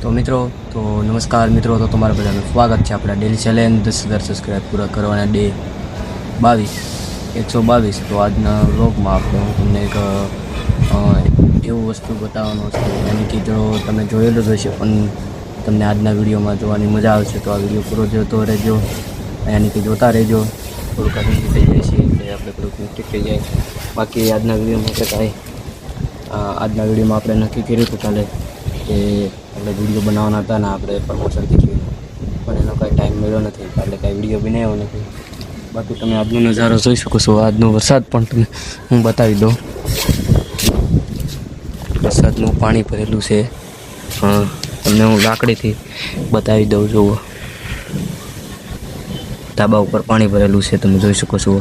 તો મિત્રો નમસ્કાર મિત્રો, તો તમારા બધાનું સ્વાગત છે આપણા ડેલી ચેલેન્જ 10,000 સબસ્ક્રાઈબ પૂરા કરવાના ડે 122. તો આજના વ્લોગમાં આપણે હું તમને એક એવું વસ્તુ બતાવવાનો છે, યાની કે જો તમે જોયેલું જ હશે પણ તમને આજના વિડીયોમાં જોવાની મજા આવશે. તો આ વિડીયો પૂરો જોતો રહેજો, યાની કે જોતા રહેજો. થોડુંક આગળ થઈ જાય છે એટલે આપણે થોડુંક મિસ્ટેક થઈ જાય. બાકી આજના વિડીયોમાં આપણે નક્કી કર્યું હતું કાલે કે આપણે વિડીયો બનાવવાના હતા ને આપણે પ્રમોશનથી થયું, પણ એનો કાંઈ ટાઈમ મળ્યો નથી એટલે કાંઈ વિડીયો બનાવ્યો નથી. બાકી તમે આજનો નજારો જોઈ શકો છો. આજનો વરસાદ પણ તમે હું બતાવી દઉં. વરસાદનું પાણી ભરેલું છે. તમને હું લાકડીથી બતાવી દઉં છું. ધાબા ઉપર પાણી ભરેલું છે, તમે જોઈ શકો છો.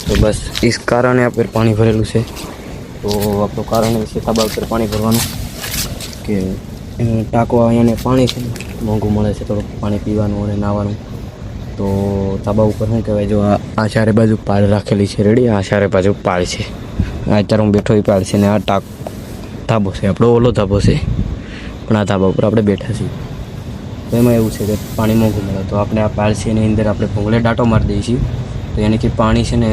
તો બસ इस કારણે આ પર પાણી ભરેલું છે. તો આપણું કારણ એ છે ધાબા ઉપર પાણી ભરવાનું કે ટાંકો અહીંયાને પાણી છે મોંઘું મળે છે થોડુંક પાણી પીવાનું અને નાહવાનું. તો ધાબા ઉપર શું કહેવાય, જો આ ચારે બાજુ પાળ રાખેલી છે રેડી. આ ચારે બાજુ પાળ છે. અત્યારે હું બેઠો એ પાળ છે ને આ ધાબો છે આપણો, ઓલો ધાબો છે, પણ આ ધાબા ઉપર આપણે બેઠા છીએ. તો એમાં એવું છે કે પાણી મોંઘું મળે તો આપણે આ પાળ છે એની અંદર આપણે ભૂંગળે ડાટો મારી દઈએ છીએ. તો યાની કે પાણી છે ને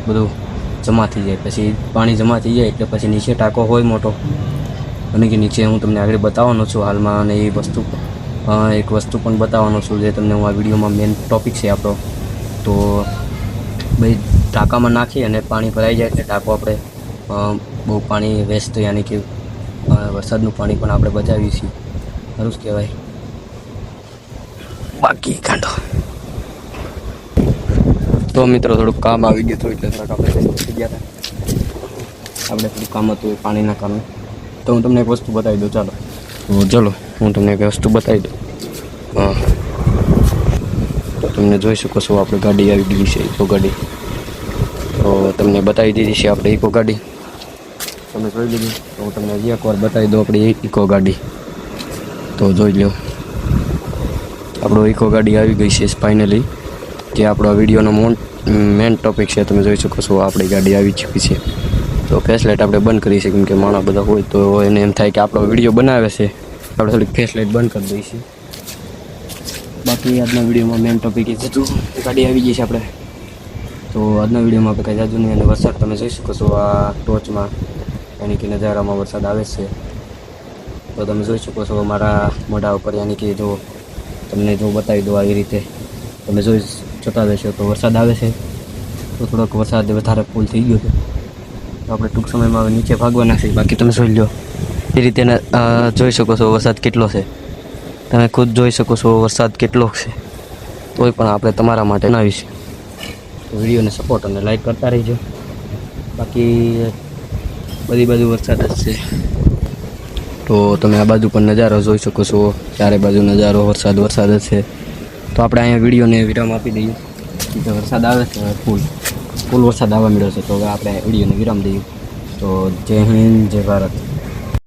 બધું જમા થઈ જાય. પછી પાણી જમા થઈ જાય એટલે પછી નીચે ટાંકો હોય મોટો, અને કે નીચે હું તમને આગળ બતાવવાનો છું હાલમાં. અને એ વસ્તુ એક વસ્તુ પણ બતાવવાનો છું જે તમને હું આ વિડીયોમાં મેઇન ટૉપિક છે આપણો. તો ભાઈ ટાંકામાં નાખી અને પાણી ભરાઈ જાય એટલે ટાંકો આપણે બહુ પાણી વેસ્ટ, યાની કે વરસાદનું પાણી પણ આપણે બચાવીએ છીએ. સારું જ કહેવાય. બાકી કાંડો તો મિત્રો થોડુંક કામ આવી ગયું હતું એટલે થોડાક આપણે થઈ ગયા હતા. આપણે થોડું કામ હતું પાણીના કારણે. તો હું તમને એક વસ્તુ બતાવી દઉં. ચલો હું તમને એક વસ્તુ બતાવી દઉં. તો તમને જોઈ શકો છો આપણે ગાડી આવી ગઈ છે, ઇકો ગાડી. તો તમને બતાવી દીધી છે આપણે ઇકો ગાડી. તમે જોઈ લીધી. તો હું તમને હજી એકવાર બતાવી દઉં આપણી ઇકો ગાડી. તો જોઈ લો, આપણો ઇકો ગાડી આવી ગઈ છે ફાઇનલી. જે આપણો વિડીયોનો મેન ટૉપિક છે. તમે જોઈ શકો છો આપણી ગાડી આવી ચૂકી છે. તો ફ્લેશલાઇટ આપણે બંધ કરી છે, કેમ કે માણસ બધા હોય તો એને એમ થાય કે આપણો વિડીયો બનાવે છે, આપણે થોડીક ફ્લેશલાઇટ બંધ કરી દઈશું. બાકી આજના વિડીયોમાં મેન ટૉપિક એ હતું ગાડી આવી ગઈ છે આપણે. તો આજના વિડીયોમાં આપણે કંઈ જાજુ નહીં. અને વરસાદ તમે જોઈ શકો છો આ ટોચમાં, યાની કે નજારામાં વરસાદ આવે છે. તો તમે જોઈ શકો છો મારા મોઢા ઉપર, યાની કે જો તમને જો બતાવી દો આવી રીતે તમે જોતા રહેશો તો વરસાદ આવે છે. તો થોડોક વરસાદ વધારે ફૂલ થઈ ગયો છે તો આપણે ટૂંક સમયમાં હવે નીચે ભાગવાના છે. બાકી તમે જોઈ લો એ રીતે જોઈ શકો છો વરસાદ કેટલો છે. તમે ખુદ જોઈ શકો છો વરસાદ કેટલો છે. તોય પણ આપણે તમારા માટે બનાવીશું. તો વિડીયોને સપોર્ટ અને લાઈક કરતા રહીજો. બાકી બધી બાજુ વરસાદ જ છે. તો તમે આ બાજુ પણ નજારો જોઈ શકો છો. ચારે બાજુ નજારો વરસાદ જ છે. તો આપણે અહીંયા વિડીયોને વિરામ આપી દઈએ. કે વરસાદ આવે છે ફૂલ વરસાદ આવવા મળ્યો છે. તો હવે આપણે વિડીયોને વિરામ દઈએ. તો જય હિન્દ, જય ભારત.